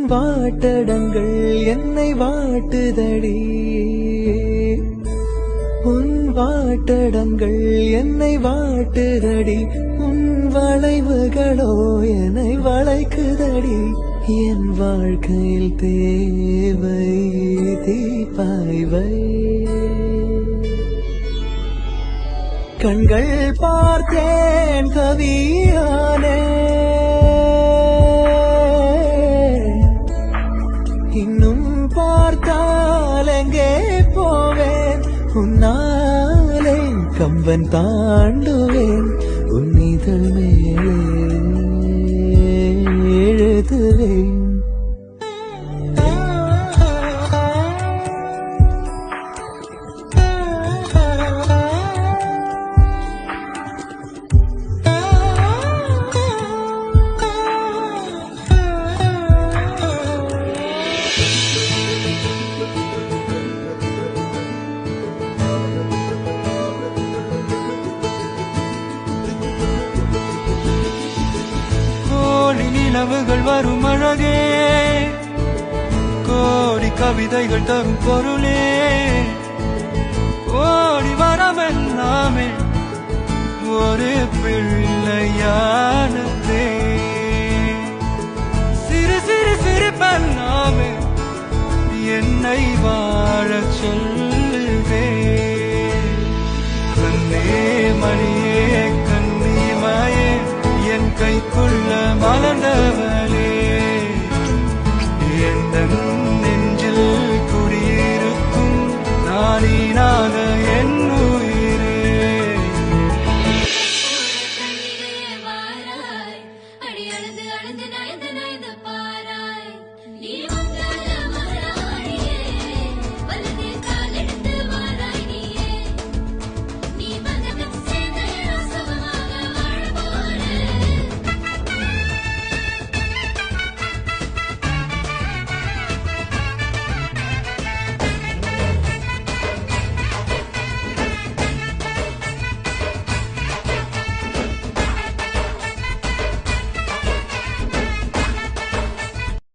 வாட்டடங்கள் என்னை வாட்டுதடி உன் வாட்டடங்கள் என்னை வாட்டுதடி உன் வளைவுகளோ என்னை வளைக்குதடி என் வாழ்க்கையில் தேவை தீபாய்வை கண்கள் பார்த்தேன் கவியானே இன்னும் பார்த்தால் எங்கே போவேன் உன்னாலே கம்பன் தாண்டுவேன் உன் இதழ் மேலே எழுதுவேன் நிலவுகள் வரும் அழகே கோடி கவிதைகள் தரும் பொருளே ஓடி வரமெல்லாமே ஒரு பிள்ளையானதே சிறு சிறு சிரிப்பெல்லாமே என்னை வாழச் சொல்லுதே கண்ணே மணியே கண்ணிமாயே என் கைக்குள்ள மலர்ந்தவளே